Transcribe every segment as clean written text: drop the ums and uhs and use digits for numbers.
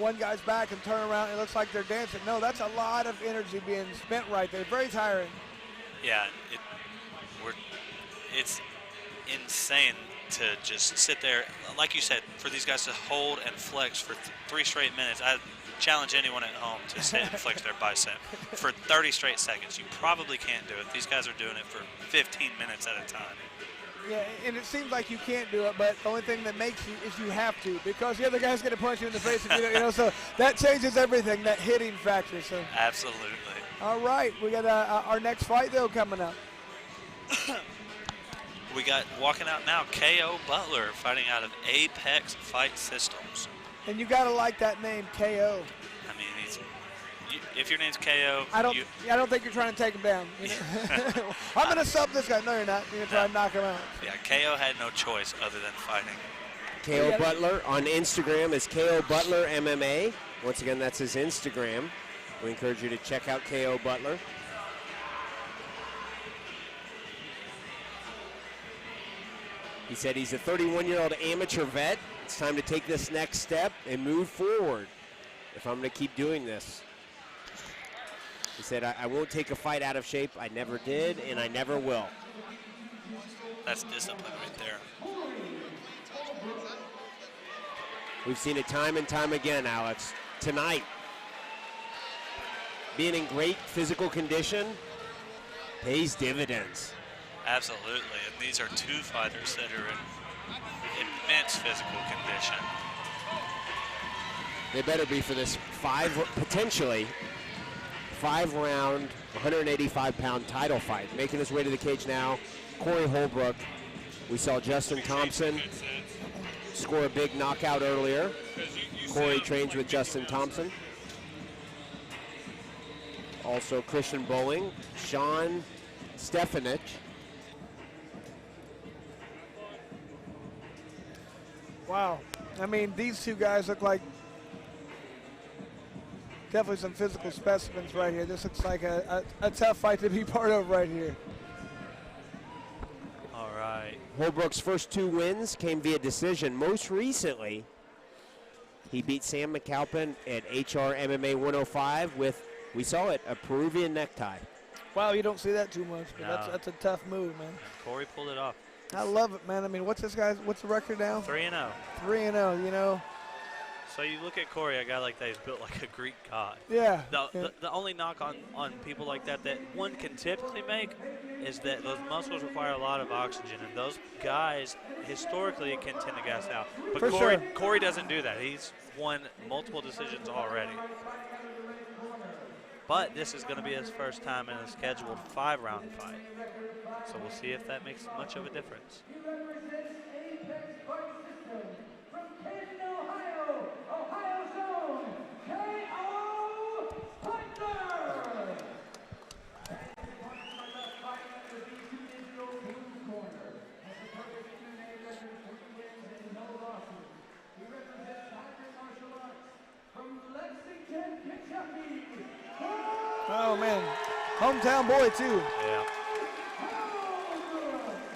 one guy's back and turn around. It looks like they're dancing. No, that's a lot of energy being spent right there. Very tiring. Yeah, it's insane to just sit there, like you said, for these guys to hold and flex for 3 straight minutes. I challenge anyone at home to sit and flex their bicep for 30 straight seconds. You probably can't do it. These guys are doing it for 15 minutes at a time. Yeah, and it seems like you can't do it, but the only thing that makes you is you have to, because the other guy's going to punch you in the face if you know, so that changes everything, that hitting factor. So Absolutely. All right, we got our next fight, though, coming up. We got, walking out now, KO Butler fighting out of Apex Fight Systems. And you got to like that name, KO. I mean, if your name's KO, I don't think you're trying to take him down. You know? I'm going to sub this guy. No, you're not. You're going to try to knock him out. Yeah, KO had no choice other than fighting. KO Butler on Instagram is KO Butler MMA. Once again, that's his Instagram. We encourage you to check out KO Butler. He said he's a 31-year-old amateur vet. It's time to take this next step and move forward if I'm going to keep doing this. He said, I won't take a fight out of shape. I never did, and I never will. That's discipline right there. We've seen it time and time again, Alex. Tonight, being in great physical condition pays dividends. Absolutely, and these are 2 fighters that are in immense physical condition. They better be for this potentially 5-round, 185-pound title fight. Making his way to the cage now, Cory Holbrook. We saw Justin Thompson score a big knockout earlier. Cory trains with Justin Thompson. Also Christian Bowling, Sean Stefanich. Wow. I mean, these 2 guys look like definitely some physical specimens right here. This looks like a tough fight to be part of right here. All right. Holbrook's first 2 wins came via decision. Most recently, he beat Sam McAlpin at HRMMA 105 with, we saw it, a Peruvian necktie. Wow, you don't see that too much, but No. that's a tough move, man. Cory pulled it off. I love it, man. I mean, what's the record now? 3-0. 3-0, you know. So you look at Cory, a guy like that, he's built like a Greek god. Yeah. The only knock on people like that one can typically make is that those muscles require a lot of oxygen, and those guys historically can tend to gas out. But For Cory, sure. Cory doesn't do that. He's won multiple decisions already. But this is going to be his first time in a scheduled 5-round fight. So we'll see if that makes much of a difference. Oh, man. Hometown boy, too. Yeah.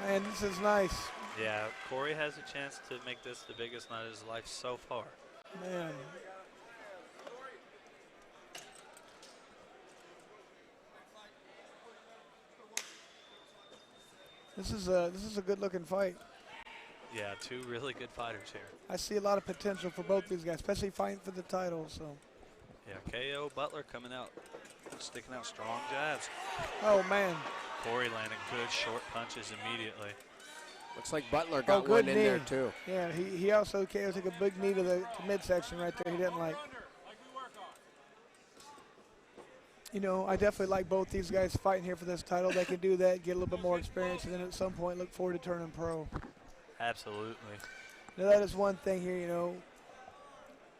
Man, this is nice. Yeah, Cory has a chance to make this the biggest night of his life so far. Man. This is a good-looking fight. Yeah, 2 really good fighters here. I see a lot of potential for both these guys, especially fighting for the title. So. Yeah, KO Butler coming out, sticking out strong jabs. Oh, man. Cory landing good short punches immediately. Looks like Butler got good one in knee. there, too. Yeah, he also KO took a big knee to the midsection right there. He didn't like. You know, I definitely like both these guys fighting here for this title. They can do that, get a little bit more experience, and then at some point look forward to turning pro. Absolutely. Now, that is one thing here, you know.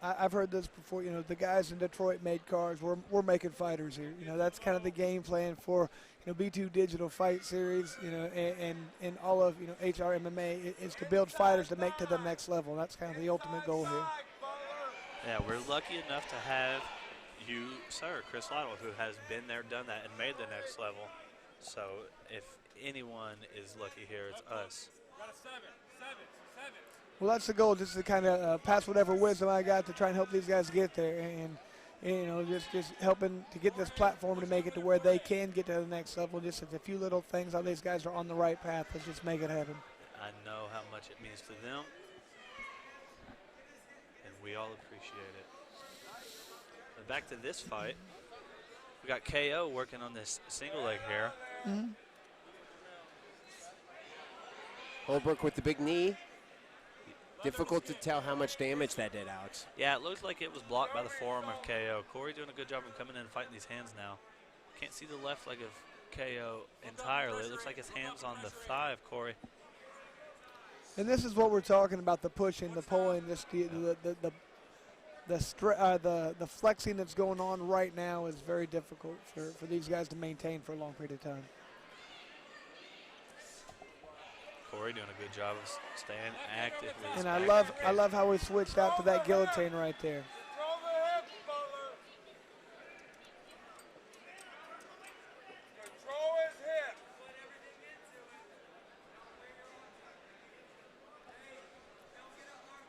I've heard this before, you know, the guys in Detroit made cars. We're making fighters here. You know, that's kind of the game plan for, you know, B2 Digital Fight Series, you know, and all of, you know, HRMMA is to build fighters to make to the next level. That's kind of the ultimate goal here. Yeah, we're lucky enough to have you, sir, Chris Lytle, who has been there, done that, and made the next level. So if anyone is lucky here, it's us. Well, that's the goal, just to kind of pass whatever wisdom I got to try and help these guys get there, and you know, just helping to get this platform to make it to where they can get to the next level. Just a few little things, how these guys are on the right path. Let's just make it happen. I know how much it means to them, and we all appreciate it. But back to this fight, we got KO working on this single leg here. Mm-hmm. Holbrook with the big knee. Difficult to tell how much damage that did, Alex. Yeah, it looks like it was blocked by the forearm of KO. Cory doing a good job of coming in and fighting these hands now. Can't see the left leg of KO entirely. It looks like his hand's on the thigh of Cory. And this is what we're talking about: the pushing, the pulling, the flexing that's going on right now is very difficult for these guys to maintain for a long period of time. Cory doing a good job of staying active. With And I love how we switched out to that guillotine right there.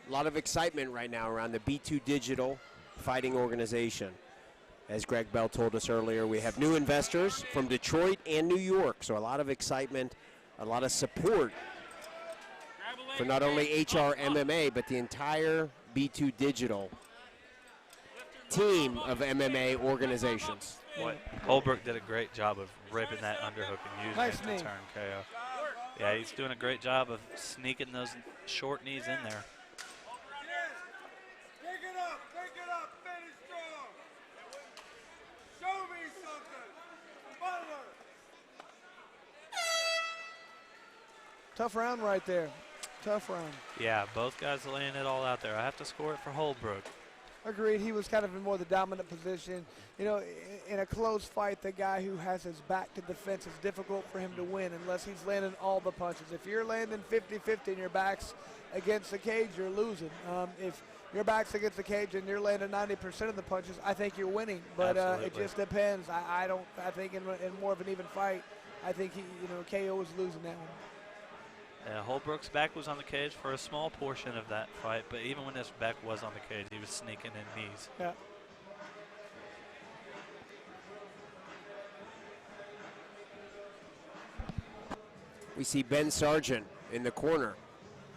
A lot of excitement right now around the B2 Digital Fighting Organization. As Greg Bell told us earlier, we have new investors from Detroit and New York, so a lot of excitement, a lot of support for not only HRMMA, but the entire B2 Digital team of MMA organizations. What Holbrook did a great job of ripping that underhook and using Nice it knee. to turn KO. Yeah, he's doing a great job of sneaking those short knees in there. Pick it up, finish strong. Show me something. Butler. Tough round right there. Tough round. Yeah, both guys laying it all out there. I have to score it for Holbrook. Agreed. He was kind of in more the dominant position. You know, in a close fight, the guy who has his back to defense, is difficult for him to win unless he's landing all the punches. If you're landing 50-50 and your back's against the cage, you're losing. If your back's against the cage and you're landing 90% of the punches, I think you're winning. But it just depends. I think in more of an even fight, I think KO is losing that one. Holbrook's back was on the cage for a small portion of that fight, but even when his back was on the cage, he was sneaking in knees. Yeah. We see Ben Sargent in the corner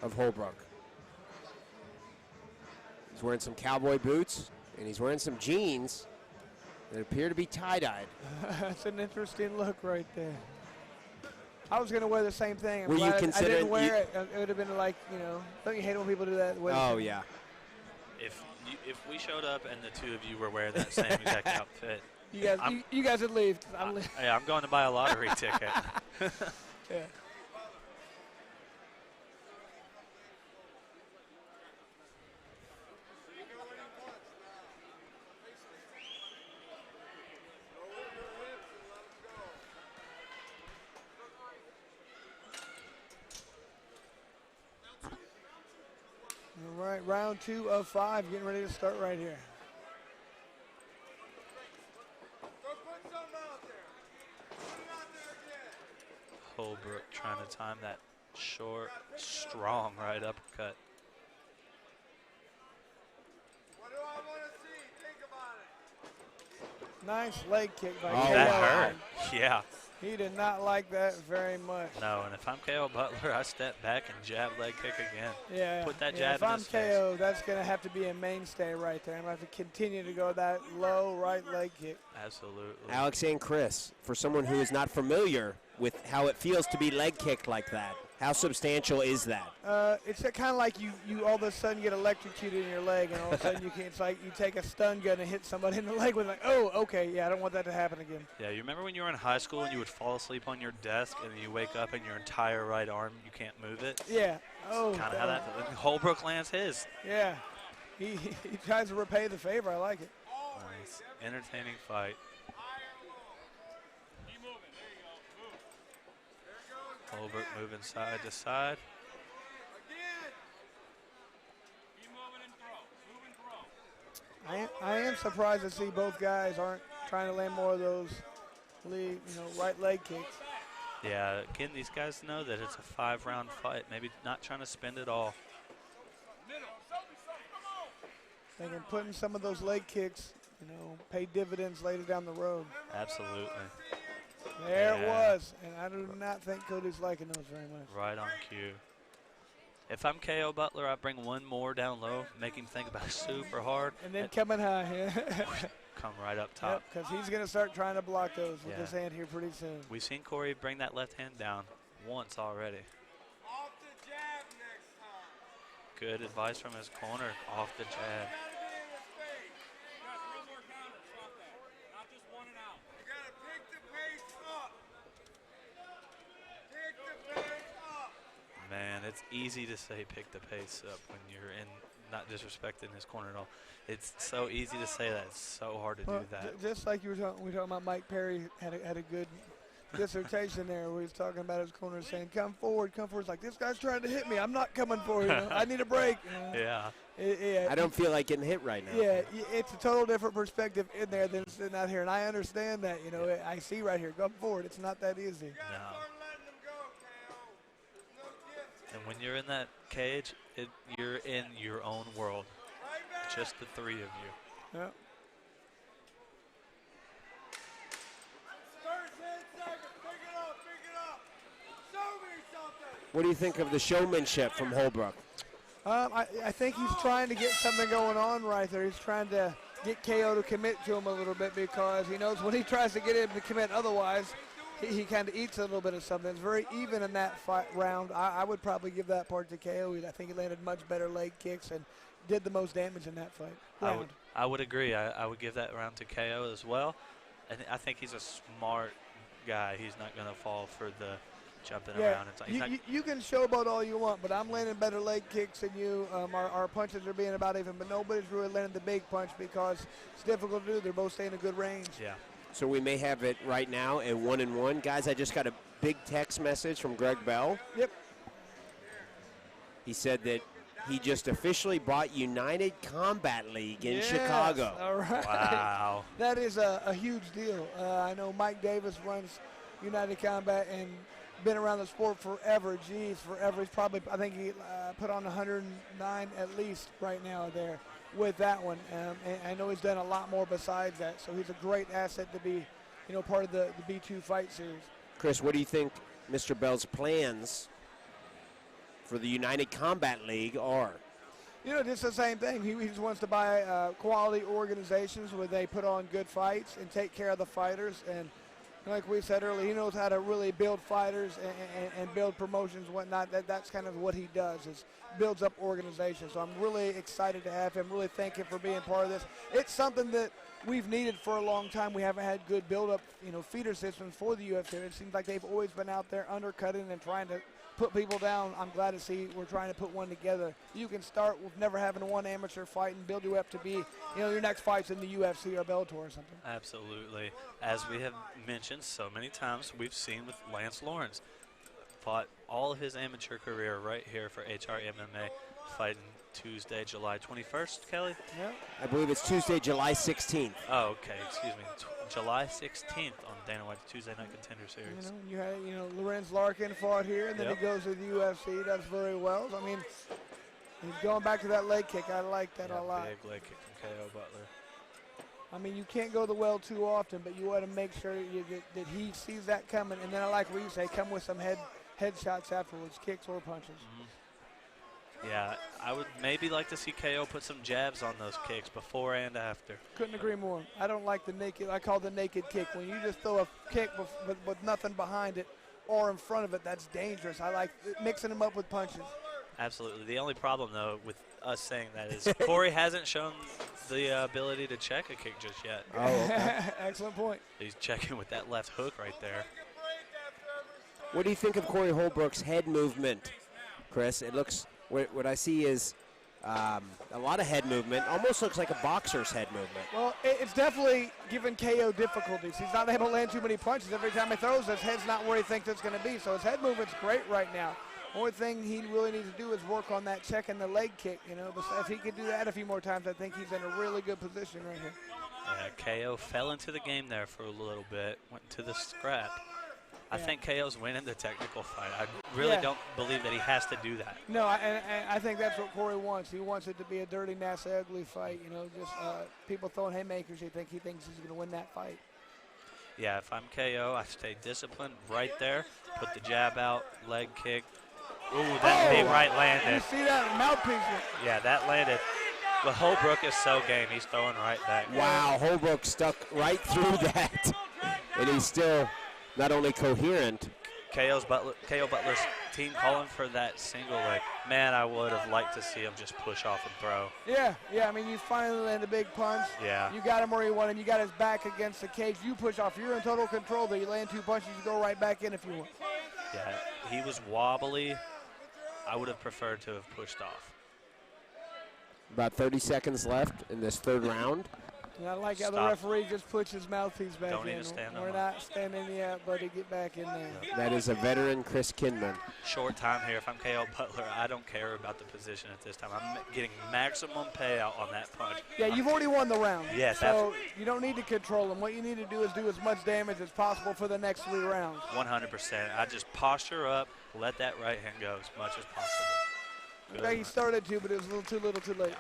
of Holbrook. He's wearing some cowboy boots, and he's wearing some jeans that appear to be tie-dyed. That's an interesting look right there. I was going to wear the same thing. Were you I considering? didn't wear it. It would have been like, don't you hate it when people do that? Oh, yeah. If we showed up and the two of you were wearing that same exact outfit, you guys would leave. Yeah, I'm going to buy a lottery ticket. Yeah. All right, round 2 of 5, getting ready to start right here. Go put something out there. Put it out there again. Holbrook trying to time that short, strong right uppercut. What do I want to see? Think about it. Nice leg kick by Oh, KO. That hurt. Yeah. He did not like that very much. No, and if I'm KO Butler, I step back and jab leg kick again. Yeah. Put that yeah, jab if in I'm his face. KO, that's going to have to be a mainstay right there. I'm going to have to continue to go that low right leg kick. Absolutely. Alex and Chris, for someone who is not familiar with how it feels to be leg kicked like that, how substantial is that? It's kind of like you all of a sudden get electrocuted in your leg, and all of a sudden it's like you take a stun gun and hit somebody in the leg with like, oh, okay, yeah, I don't want that to happen again. Yeah, you remember when you were in high school and you would fall asleep on your desk and then you wake up and your entire right arm, you can't move it? Yeah. Oh. Kind of how that. And Holbrook lands his. Yeah. He tries to repay the favor. I like it. Nice. Entertaining fight. Keep moving. There you go. Move. There it goes. Holbrook moving side to side. Again. Keep moving and throw. Move and throw. I am surprised to see both guys aren't trying to land more of those right leg kicks. Yeah, again, these guys know that it's a 5-round fight. Maybe not trying to spend it all. thinking putting some of those leg kicks, pay dividends later down the road. Absolutely. There it Yeah. was, and I do not think Cody's liking those very much. Right on cue. If I'm KO Butler, I bring one more down low, make him think about it super hard, And then coming high, yeah. come right up top. Because he's going to start trying to block those with Yeah. his hand here pretty soon. We've seen Cory bring that left hand down once already. Off the jab next time. Good advice from his corner, off the jab. Gotta be in his face. You gotta pick the pace up. Pick the pace up. Man, it's easy to say pick the pace up when you're in, not disrespecting his corner at all. It's so easy to say that. It's so hard to do that. Just like we were talking about Mike Perry had a good dissertation there where he was talking about his corner saying, come forward. It's like, this guy's trying to hit me. I'm not coming for you. I need a break. Yeah. I don't feel like getting hit right now. Yeah, it's a total different perspective in there than sitting out here. And I understand that, I see right here, come forward. It's not that easy. You gotta No. start letting them go, KO. No gifts. And when you're in that cage, you're in your own world. Right back. Just the three of you. Yeah. 13 seconds. Pick it up. Show me something. What do you think of the showmanship from Holbrook? I think he's trying to get something going on right there. He's trying to get KO to commit to him a little bit because he knows when he tries to get him to commit otherwise, he kind of eats a little bit of something. It's very even in that round. I would probably give that part to KO. I think he landed much better leg kicks and did the most damage in that fight. I would agree. I would give that round to KO as well. And I think he's a smart guy. He's not going to fall for the jumping around. You can showboat all you want, but I'm landing better leg kicks than you. Our punches are being about even, but nobody's really landing the big punch because it's difficult to do. They're both staying in good range. Yeah. So we may have it right now at 1-1. Guys, I just got a big text message from Greg Bell. Yep. He said that he just officially bought United Combat League in Yes, Chicago. All right. Wow. That is a huge deal. I know Mike Davis runs United Combat and been around the sport forever. Geez, forever. He's probably, I think he put on 109 at least right now there with that one. And I know he's done a lot more besides that. So he's a great asset to be, part of the B2 fight series. Chris, what do you think Mr. Bell's plans for the United Combat League are? Just the same thing. He just wants to buy quality organizations where they put on good fights and take care of the fighters. And like we said earlier, he knows how to really build fighters and build promotions and whatnot. That's kind of what he does, is builds up organizations. So I'm really excited to have him, really thank him for being part of this. It's something that we've needed for a long time. We haven't had good build-up, feeder systems for the UFC. It seems like they've always been out there undercutting and trying to put people down. I'm glad to see we're trying to put one together. You can start with never having one amateur fight and build you up to be, your next fight's in the UFC or Bellator or something. Absolutely. As we have mentioned so many times, we've seen with Lance Lawrence. Fought all of his amateur career right here for HRMMA, fighting Tuesday, July 21st, Kelly? Yeah. I believe it's Tuesday, July 16th. Oh, okay, excuse me. July 16th on Dana White's Tuesday Night Contender Series. You had, Lorenz Larkin fought here, and then Yep. he goes to the UFC, does very well. I mean, he's going back to that leg kick. I like that a lot. Big leg kick from KO Butler. I mean, you can't go the well too often, but you want to make sure that he sees that coming. And then I like what you say, come with some headshots afterwards, kicks or punches. Yeah, I would maybe like to see KO put some jabs on those kicks before and after. Couldn't agree more. I don't like the naked, I call the naked kick. When you just throw a kick with nothing behind it or in front of it, that's dangerous. I like mixing them up with punches. Absolutely. The only problem, though, with us saying that is Cory hasn't shown the ability to check a kick just yet. Oh, okay. Excellent point. He's checking with that left hook right there. What do you think of Cory Holbrook's head movement, Chris? It looks, what I see is a lot of head movement. Almost looks like a boxer's head movement. Well, it's definitely given KO difficulties. He's not able to land too many punches. Every time he throws, his head's not where he thinks it's going to be. So his head movement's great right now. Only thing he really needs to do is work on that check and the leg kick. But if he could do that a few more times, I think he's in a really good position right here. KO fell into the game there for a little bit, went to the scrap. I think KO's winning the technical fight. I really don't believe that he has to do that. No, and I think that's what Cory wants. He wants it to be a dirty, nasty, ugly fight. You know, just people throwing haymakers. He thinks he's going to win that fight. Yeah, if I'm KO, I stay disciplined right there. Put the jab out, leg kick. Ooh, that big right landed. You see that mouthpiece? Yeah, that landed. But Holbrook is so game. He's throwing right back. Wow, Holbrook stuck right through that. And he's still not only coherent. KO Butler's team calling for that single leg. Man, I would have liked to see him just push off and throw. Yeah. I mean, you finally land a big punch. Yeah. You got him where you want him. You got his back against the cage. You push off. You're in total control there. You land 2 punches. You go right back in if you want. Yeah, he was wobbly. I would have preferred to have pushed off. About 30 seconds left in this third round. And I like how the referee just puts his mouthpiece back Don't in. need to stand We're him not standing yet, buddy. Get back in there. That is a veteran, Chris Kinman. Short time here. If I'm KO Butler, I don't care about the position at this time. I'm getting maximum payout on that punch. Yeah, you've already won the round. Yes, so you don't need to control him. What you need to do is do as much damage as possible for the next 3 rounds. 100%. I just posture up, let that right hand go as much as possible. Good. Okay, he started to, but it was a little too late.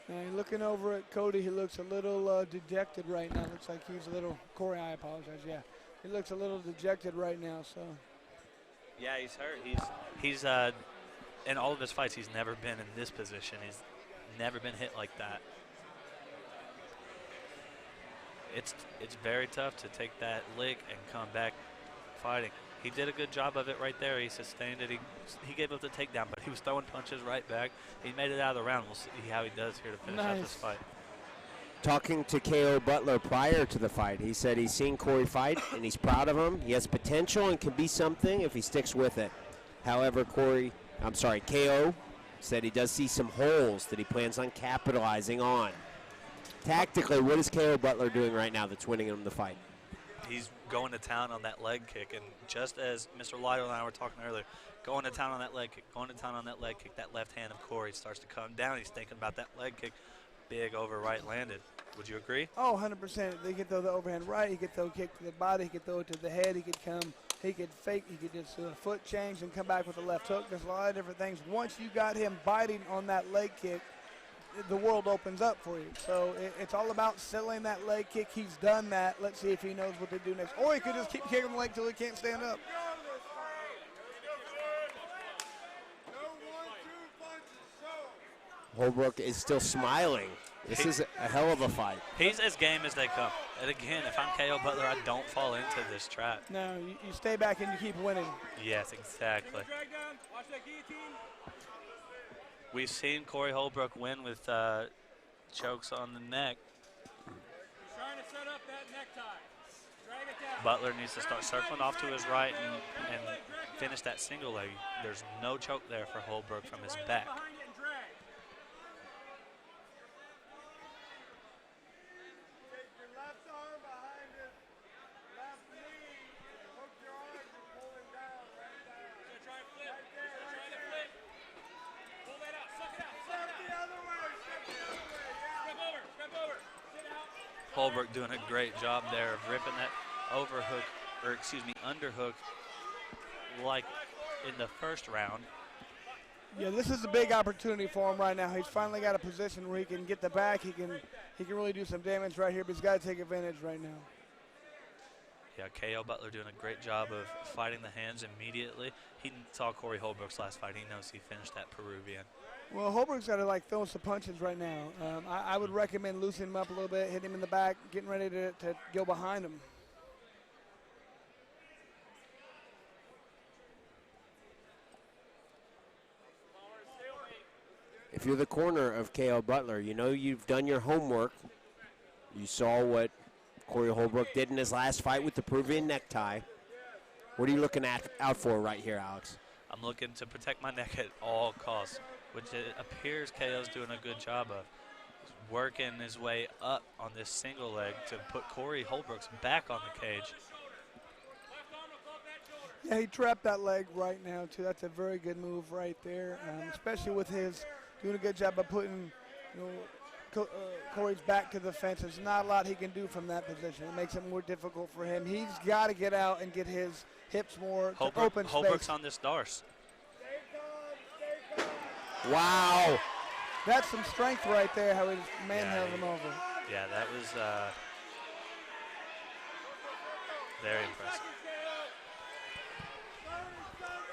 And looking over at Cody, he looks a little dejected right now. Looks like he's a little, Cory, I apologize, yeah. He looks a little dejected right now, so. Yeah, he's hurt. He's in all of his fights, he's never been in this position. He's never been hit like that. It's very tough to take that lick and come back fighting. He did a good job of it right there. He sustained it. He gave up the takedown, but he was throwing punches right back. He made it out of the round. We'll see how he does here to finish out this fight. Talking to KO Butler prior to the fight, he said he's seen Cory fight and he's proud of him. He has potential and can be something if he sticks with it. However, KO said he does see some holes that he plans on capitalizing on. Tactically, what is KO Butler doing right now that's winning him the fight? He's going to town on that leg kick, and just as Mr. Lytle and I were talking earlier, going to town on that leg kick, that left hand of Cory starts to come down. He's thinking about that leg kick. Big over right landed. Would you agree? Oh, 100%. He could throw the overhand right. He could throw a kick to the body. He could throw it to the head. He could fake. He could just do a foot change and come back with a left hook. There's a lot of different things. Once you got him biting on that leg kick, the world opens up for you. So it's all about settling that leg kick. He's done that. Let's see if he knows what to do next. Or he could just keep kicking the leg till he can't stand up. Holbrook is still smiling. This is a hell of a fight. He's as game as they come. And again, if I'm KO Butler, I don't fall into this trap. No, you stay back and you keep winning. Yes, exactly. We've seen Cory Holbrook win with chokes on the neck. Trying to set up that necktie. Drag it down. Butler needs to start circling off to his right and finish that single leg. There's no choke there for Holbrook from his back. Holbrook doing a great job there of ripping that underhook like in the first round. Yeah, this is a big opportunity for him right now. He's finally got a position where he can get the back. He can really do some damage right here, but he's got to take advantage right now. Yeah, KO Butler doing a great job of fighting the hands immediately. He saw Cory Holbrook's last fight. He knows he finished that Peruvian. Well, Holbrook's got to throw some punches right now. I would recommend loosening him up a little bit, hitting him in the back, getting ready to go behind him. If you're the corner of KO Butler, you know you've done your homework. You saw what Cory Holbrook did in his last fight with the Peruvian necktie. What are you looking out for right here, Alex? I'm looking to protect my neck at all costs, which it appears KO's doing a good job of. He's working his way up on this single leg to put Cory Holbrook's back on the cage. Yeah, he trapped that leg right now, too. That's a very good move right there, especially with his doing a good job of putting, Cory's back to the fence. There's not a lot he can do from that position. It makes it more difficult for him. He's got to get out and get his hips more to open space. Holbrook's on this Darce. Wow. That's some strength right there, how he just manhandled him over. Yeah, that was very impressive.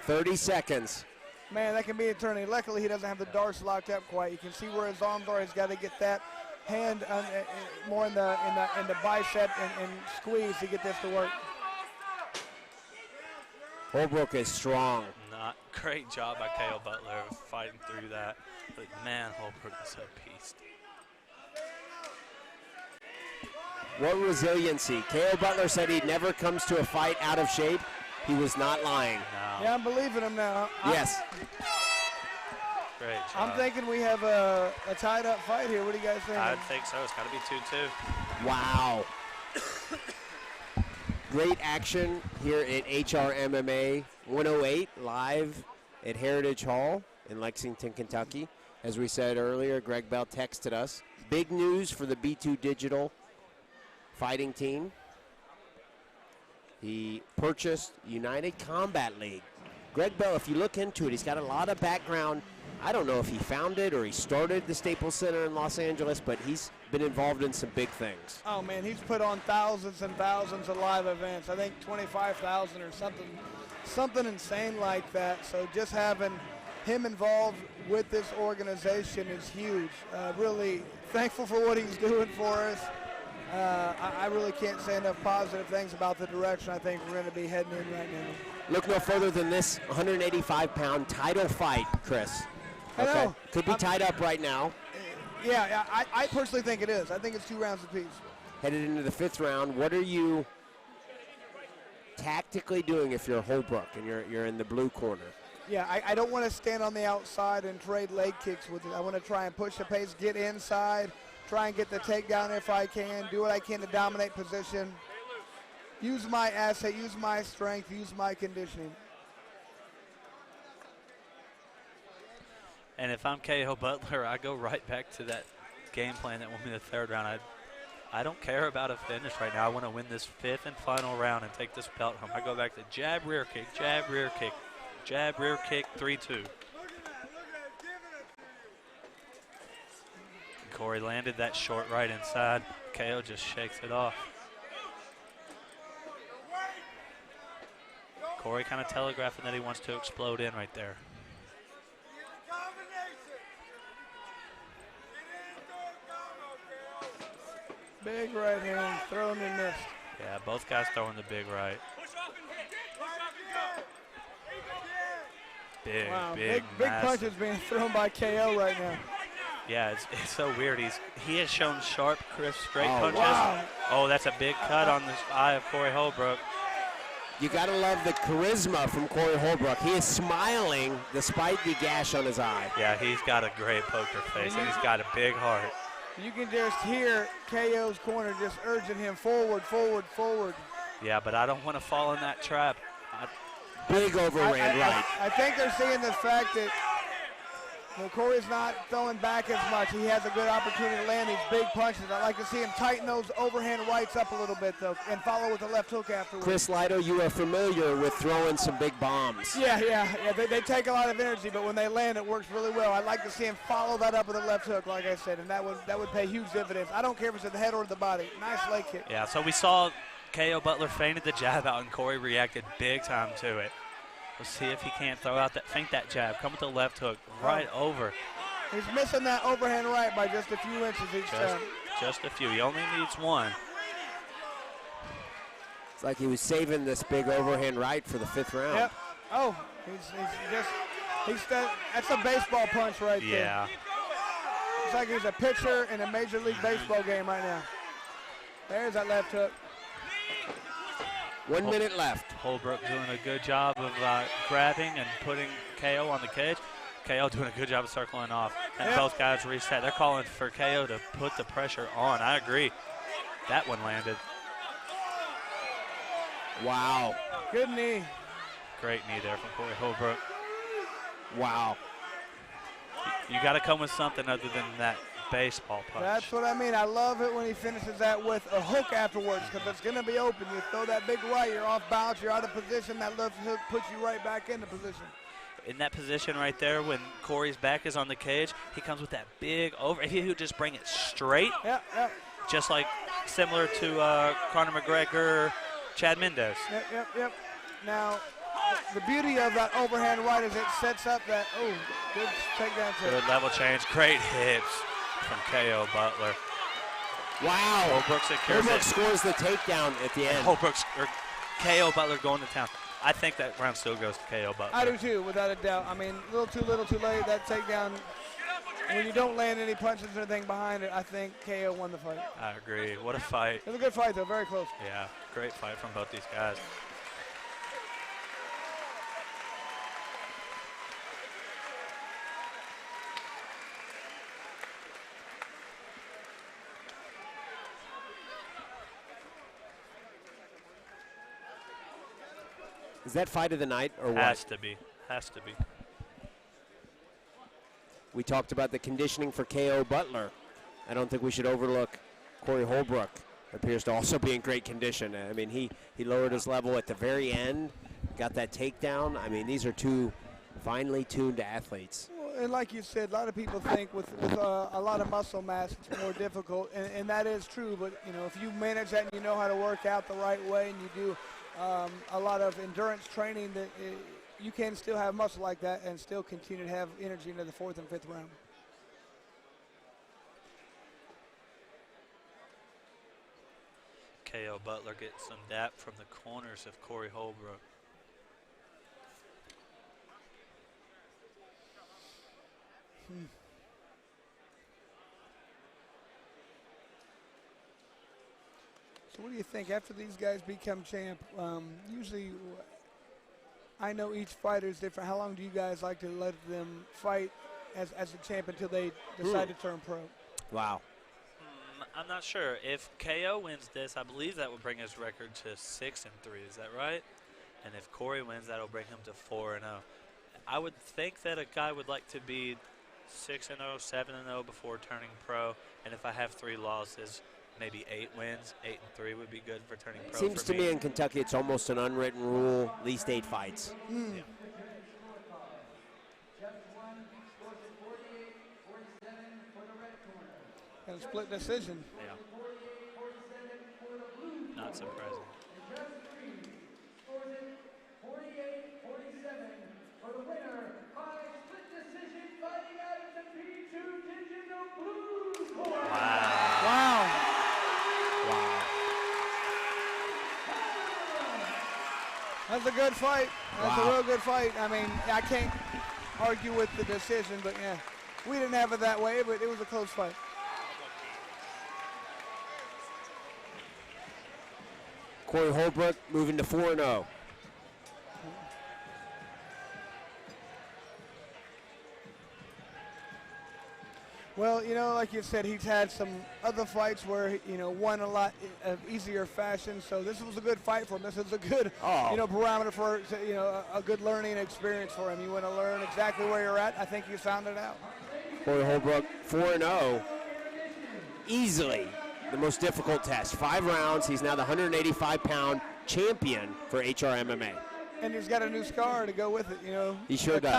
30 seconds. Man, that can be a turning. Luckily, he doesn't have the Darce locked up quite. You can see where his arms are. He's got to get that hand more in the bicep and squeeze to get this to work. Holbrook is strong. Not great job by K.O. Butler fighting through that. But man, Holbrook is a beast. What resiliency. K.O. Butler said he never comes to a fight out of shape. He was not lying. No. Yeah, I'm believing him now. Yes. Great job. I'm thinking we have a tied up fight here. What do you guys think? I think so. It's got to be 2-2. Wow. Great action here at HRMMA 108 live at Heritage Hall in Lexington, Kentucky. As we said earlier, Greg Bell texted us. Big news for the B2 Digital fighting team. He purchased United Combat League. Greg Bell, if you look into it, he's got a lot of background. I don't know if he founded or he started the Staples Center in Los Angeles, but he's been involved in some big things. Oh, man, he's put on thousands and thousands of live events. I think 25,000 or something insane like that. So just having him involved with this organization is huge. Really thankful for what he's doing for us. I really can't say enough positive things about the direction I think we're going to be heading in right now. Look no further than this 185-pound title fight, Chris. I know. Could be tied up right now. Yeah, I personally think it is. I think it's 2 rounds apiece. Headed into the 5th round, what are you tactically doing if you're Holbrook and you're in the blue corner? Yeah, I don't want to stand on the outside and trade leg kicks with it. I want to try and push the pace, get inside, try and get the takedown if I can, do what I can to dominate position, use my asset, use my strength, use my conditioning. And if I'm K.O. Butler, I go right back to that game plan that won me the 3rd round. I don't care about a finish right now. I want to win this 5th and final round and take this belt home. I go back to jab, rear kick, jab, rear kick, jab, rear kick, 3-2. Cory landed that short right inside. KO just shakes it off. Cory kind of telegraphing that he wants to explode in right there. Big right hand, thrown and missed. Yeah, both guys throwing the big right. Big, wow, big punches being thrown by KO right now. Yeah, it's so weird. He has shown sharp, crisp, straight punches. Wow. Oh, that's a big cut on the eye of Cory Holbrook. You got to love the charisma from Cory Holbrook. He is smiling despite the gash on his eye. Yeah, he's got a great poker face, and he's got a big heart. You can just hear KO's corner just urging him forward, forward, forward. Yeah, but I don't want to fall in that trap. Big overhand right. I think they're seeing the fact that Cory's not throwing back as much. He has a good opportunity to land these big punches. I like to see him tighten those overhand rights up a little bit, though, and follow with the left hook afterwards. Chris Lido, you are familiar with throwing some big bombs. Yeah. They take a lot of energy, but when they land, it works really well. I'd like to see him follow that up with a left hook, like I said, and that would pay huge dividends. I don't care if it's at the head or the body. Nice leg kick. Yeah, so we saw K.O. Butler feinted the jab out, and Cory reacted big time to it. We'll see if he can't throw out feint that jab. Come with the left hook right over. He's missing that overhand right by just a few inches each time. Just a few. He only needs one. It's like he was saving this big overhand right for the 5th round. Yep. Oh, that's a baseball punch right there. Yeah. It's like he's a pitcher in a Major League Baseball game right now. There's that left hook. 1 minute left. Holbrook doing a good job of grabbing and putting KO on the cage. KO doing a good job of circling off. And both guys reset. They're calling for KO to put the pressure on. I agree. That one landed. Wow. Good knee. Great knee there from Cory Holbrook. Wow. You got to come with something other than that baseball punch. That's what I mean. I love it when he finishes that with a hook afterwards because it's going to be open. You throw that big right, you're off balance, you're out of position. That left hook puts you right back into position. In that position right there, when Cory's back is on the cage, he comes with that big over. If he would just bring it straight, just like similar to Conor McGregor, Chad Mendes. Yep. Now, the beauty of that overhand right is it sets up that, good takedown. Good level change. Great hits from KO Butler. Wow. Holbrook secures Holbrook it. scores the takedown at the end. KO Butler going to town. I think that round still goes to KO Butler. I do too, without a doubt. I mean, a little too late. That takedown, when you don't land any punches or anything behind it, I think KO won the fight. I agree. What a fight. It was a good fight, though. Very close. Yeah, great fight from both these guys. Is that fight of the night or what? Has to be. Has to be. We talked about the conditioning for KO Butler. I don't think we should overlook Cory Holbrook. Appears to also be in great condition. I mean, he lowered his level at the very end, got that takedown. I mean, these are two finely tuned athletes. Well, and like you said, a lot of people think with a lot of muscle mass, it's more difficult, and that is true. But, you know, if you manage that and you know how to work out the right way and you do a lot of endurance training, that you can still have muscle like that and still continue to have energy into the 4th and 5th round. KO Butler gets some dap from the corners of Cory Holbrook. So what do you think after these guys become champ? Usually, I know each fighter is different. How long do you guys like to let them fight as a champ until they decide to turn pro? Wow. I'm not sure. If KO wins this, I believe that would bring his record to 6-3. Is that right? And if Cory wins, that'll bring him to 4-0. I would think that a guy would like to be 6-0, 7-0 before turning pro. And if I have 3 losses, maybe 8 wins. 8-3 would be good for turning pro. Seems to me in Kentucky it's almost an unwritten rule, at least 8 fights. Yeah. And a split decision. Yeah. Not surprising. Wow. That's a good fight. That's a real good fight. I mean, I can't argue with the decision, but yeah, we didn't have it that way, but it was a close fight. Cory Holbrook moving to 4-0. Well, you know, like you said, he's had some other fights where, you know, won a lot of easier fashion. So this was a good fight for him. This is a good, you know, barometer for, you know, a good learning experience for him. You want to learn exactly where you're at. I think you found it out. Cory Holbrook 4-0. Easily the most difficult test. 5 rounds. He's now the 185-pound champion for HRMMA. And he's got a new scar to go with it, you know. He sure does.